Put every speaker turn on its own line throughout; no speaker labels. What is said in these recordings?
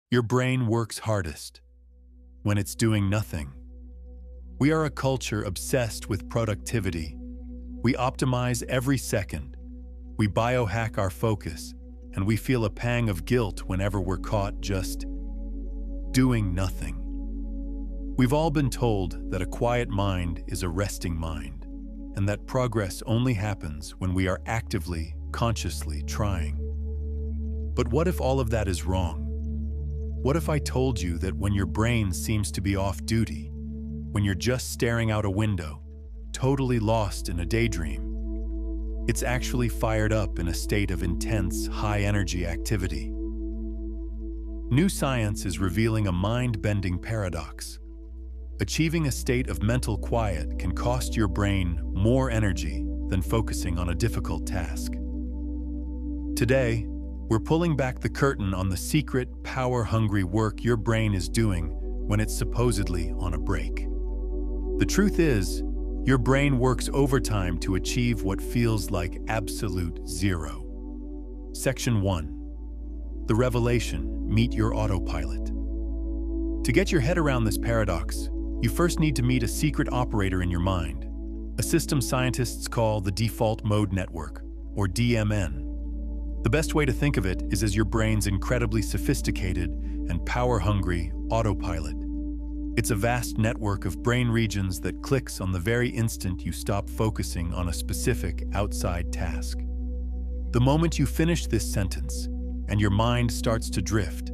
Your brain works hardest when it's doing nothing. We are a culture obsessed with productivity. We optimize every second. We biohack our focus, and we feel a pang of guilt whenever we're caught just doing nothing. We've all been told that a quiet mind is a resting mind, and that progress only happens when we are actively, consciously trying. But what if all of that is wrong? What if I told you that when your brain seems to be off duty, when you're just staring out a window, totally lost in a daydream, it's actually fired up in a state of intense, high-energy activity? New science is revealing a mind-bending paradox. Achieving a state of mental quiet can cost your brain more energy than focusing on a difficult task. Today, we're pulling back the curtain on the secret, power-hungry work your brain is doing when it's supposedly on a break. The truth is, your brain works overtime to achieve what feels like absolute zero. Section 1. The revelation: meet your autopilot. To get your head around this paradox, you first need to meet a secret operator in your mind, a system scientists call the default mode network, or DMN. The best way to think of it is as your brain's incredibly sophisticated and power-hungry autopilot. It's a vast network of brain regions that clicks on the very instant you stop focusing on a specific outside task. The moment you finish this sentence and your mind starts to drift,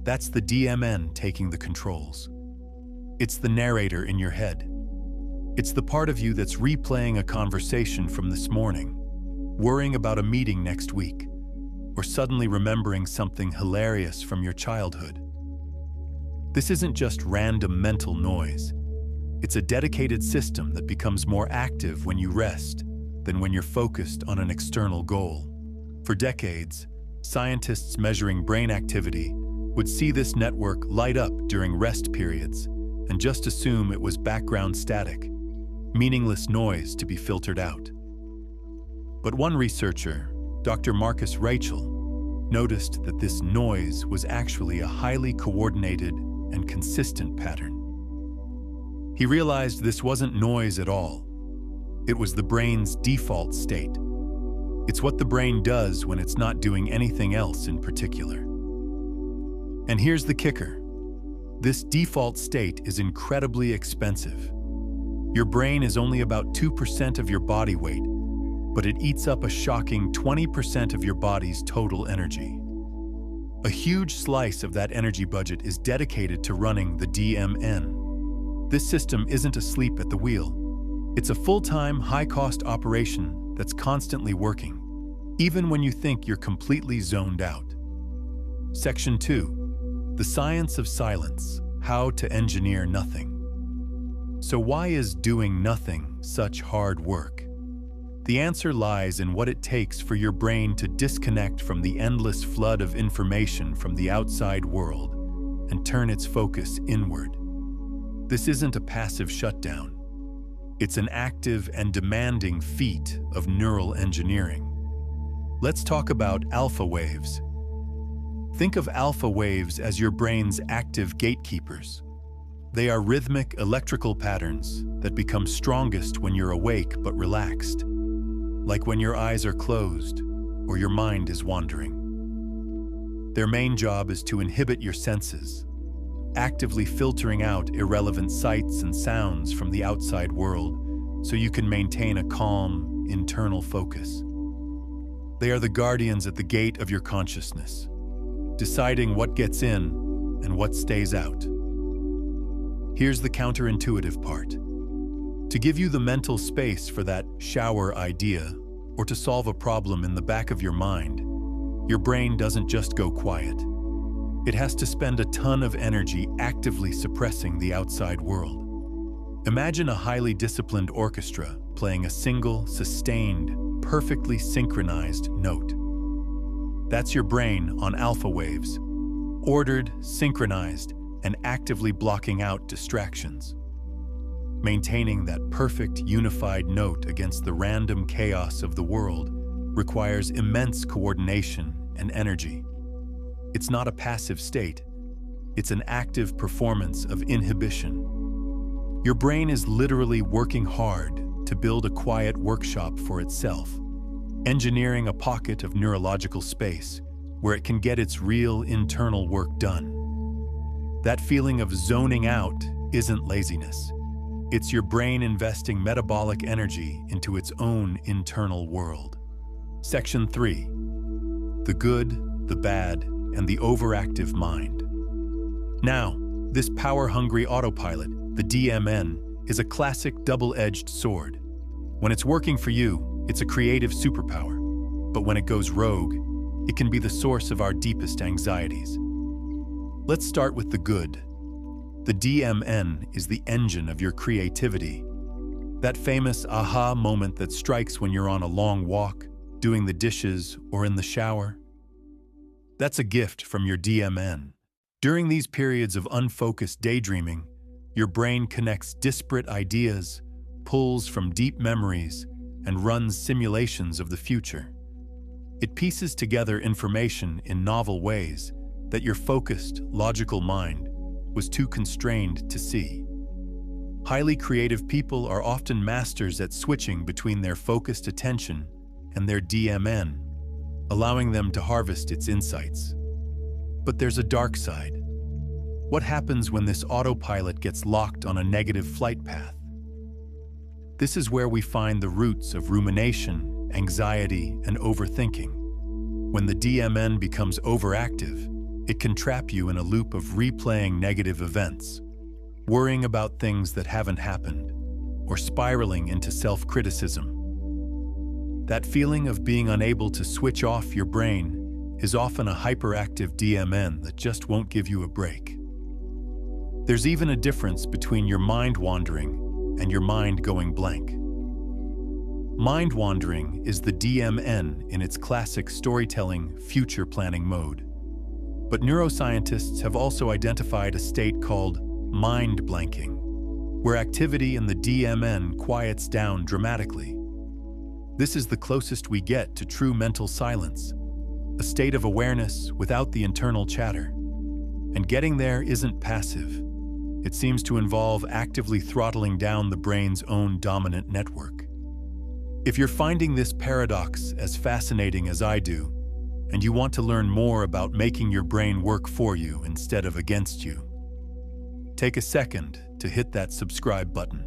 that's the DMN taking the controls. It's the narrator in your head. It's the part of you that's replaying a conversation from this morning, worrying about a meeting next week, or suddenly remembering something hilarious from your childhood. This isn't just random mental noise. It's a dedicated system that becomes more active when you rest than when you're focused on an external goal. For decades, scientists measuring brain activity would see this network light up during rest periods and just assume it was background static, meaningless noise to be filtered out. But one researcher, Dr. Marcus Rachel, noticed that this noise was actually a highly coordinated and consistent pattern. He realized this wasn't noise at all. It was the brain's default state. It's what the brain does when it's not doing anything else in particular. And here's the kicker. This default state is incredibly expensive. Your brain is only about 2% of your body weight, but it eats up a shocking 20% of your body's total energy. A huge slice of that energy budget is dedicated to running the DMN. This system isn't asleep at the wheel. It's a full-time, high-cost operation that's constantly working, even when you think you're completely zoned out. Section 2. The science of silence: how to engineer nothing. So why is doing nothing such hard work? The answer lies in what it takes for your brain to disconnect from the endless flood of information from the outside world and turn its focus inward. This isn't a passive shutdown. It's an active and demanding feat of neural engineering. Let's talk about alpha waves. Think of alpha waves as your brain's active gatekeepers. They are rhythmic electrical patterns that become strongest when you're awake but relaxed, like when your eyes are closed or your mind is wandering. Their main job is to inhibit your senses, actively filtering out irrelevant sights and sounds from the outside world so you can maintain a calm, internal focus. They are the guardians at the gate of your consciousness, deciding what gets in and what stays out. Here's the counterintuitive part. To give you the mental space for that shower idea or to solve a problem in the back of your mind, your brain doesn't just go quiet. It has to spend a ton of energy actively suppressing the outside world. Imagine a highly disciplined orchestra playing a single, sustained, perfectly synchronized note. That's your brain on alpha waves, ordered, synchronized, and actively blocking out distractions. Maintaining that perfect, unified note against the random chaos of the world requires immense coordination and energy. It's not a passive state. It's an active performance of inhibition. Your brain is literally working hard to build a quiet workshop for itself, engineering a pocket of neurological space where it can get its real internal work done. That feeling of zoning out isn't laziness. It's your brain investing metabolic energy into its own internal world. Section 3. The good, the bad, and the overactive mind. Now, this power-hungry autopilot, the DMN, is a classic double-edged sword. When it's working for you, it's a creative superpower. But when it goes rogue, it can be the source of our deepest anxieties. Let's start with the good. The DMN is the engine of your creativity. That famous aha moment that strikes when you're on a long walk, doing the dishes, or in the shower. That's a gift from your DMN. During these periods of unfocused daydreaming, your brain connects disparate ideas, pulls from deep memories, and runs simulations of the future. It pieces together information in novel ways that your focused, logical mind was too constrained to see. Highly creative people are often masters at switching between their focused attention and their DMN, allowing them to harvest its insights. But there's a dark side. What happens when this autopilot gets locked on a negative flight path? This is where we find the roots of rumination, anxiety, and overthinking. When the DMN becomes overactive, it can trap you in a loop of replaying negative events, worrying about things that haven't happened, or spiraling into self-criticism. That feeling of being unable to switch off your brain is often a hyperactive DMN that just won't give you a break. There's even a difference between your mind wandering and your mind going blank. Mind wandering is the DMN in its classic storytelling, future planning mode. But neuroscientists have also identified a state called mind blanking, where activity in the DMN quiets down dramatically. This is the closest we get to true mental silence, a state of awareness without the internal chatter. And getting there isn't passive. It seems to involve actively throttling down the brain's own dominant network. If you're finding this paradox as fascinating as I do, and you want to learn more about making your brain work for you instead of against you, take a second to hit that subscribe button.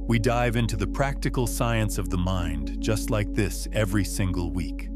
We dive into the practical science of the mind just like this every single week.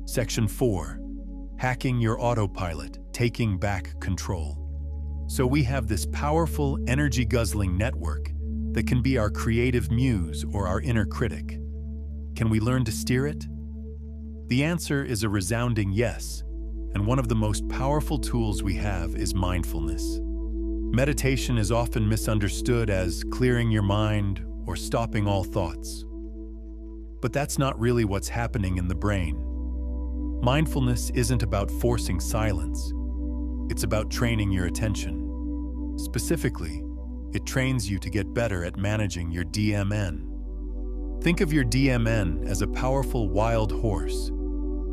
Section 4. Hacking your autopilot, taking back control. So we have this powerful, energy-guzzling network that can be our creative muse or our inner critic. Can we learn to steer it? The answer is a resounding yes, and one of the most powerful tools we have is mindfulness. Meditation is often misunderstood as clearing your mind or stopping all thoughts. But that's not really what's happening in the brain. Mindfulness isn't about forcing silence. It's about training your attention. Specifically, it trains you to get better at managing your DMN. Think of your DMN as a powerful wild horse.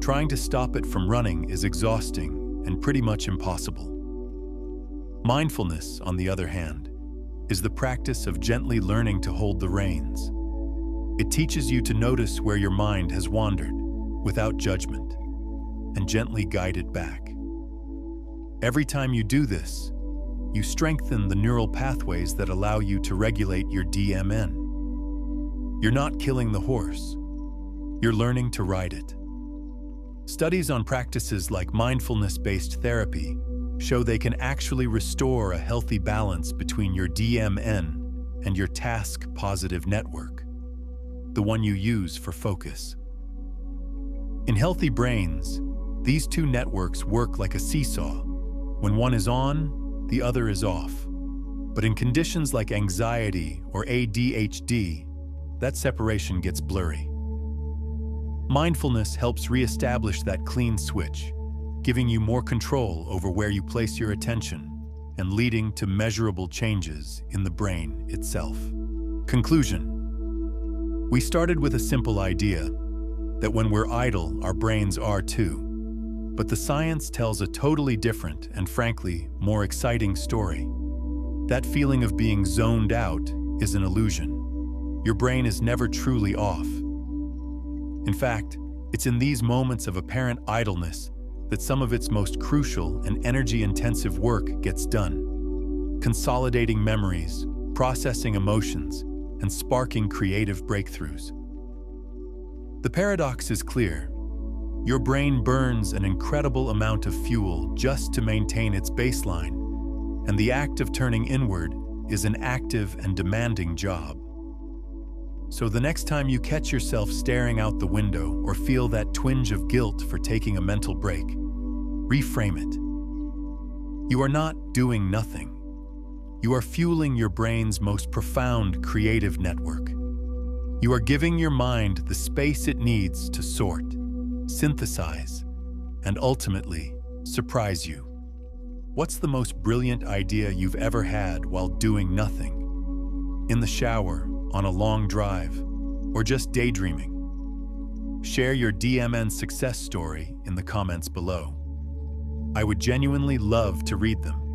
Trying to stop it from running is exhausting and pretty much impossible. Mindfulness, on the other hand, is the practice of gently learning to hold the reins. It teaches you to notice where your mind has wandered, without judgment, and gently guide it back. Every time you do this, you strengthen the neural pathways that allow you to regulate your DMN. You're not killing the horse. You're learning to ride it. Studies on practices like mindfulness-based therapy show they can actually restore a healthy balance between your DMN and your task-positive network, the one you use for focus. In healthy brains, these two networks work like a seesaw. When one is on, the other is off. But in conditions like anxiety or ADHD, that separation gets blurry. Mindfulness helps reestablish that clean switch, giving you more control over where you place your attention and leading to measurable changes in the brain itself. Conclusion. We started with a simple idea that when we're idle, our brains are too. But the science tells a totally different and, frankly, more exciting story. That feeling of being zoned out is an illusion. Your brain is never truly off. In fact, it's in these moments of apparent idleness that some of its most crucial and energy-intensive work gets done, consolidating memories, processing emotions, and sparking creative breakthroughs. The paradox is clear. Your brain burns an incredible amount of fuel just to maintain its baseline, and the act of turning inward is an active and demanding job. So the next time you catch yourself staring out the window or feel that twinge of guilt for taking a mental break, reframe it. You are not doing nothing. You are fueling your brain's most profound creative network. You are giving your mind the space it needs to sort, synthesize, and ultimately surprise you. What's the most brilliant idea you've ever had while doing nothing? In the shower, on a long drive, or just daydreaming? Share your DMN success story in the comments below. I would genuinely love to read them.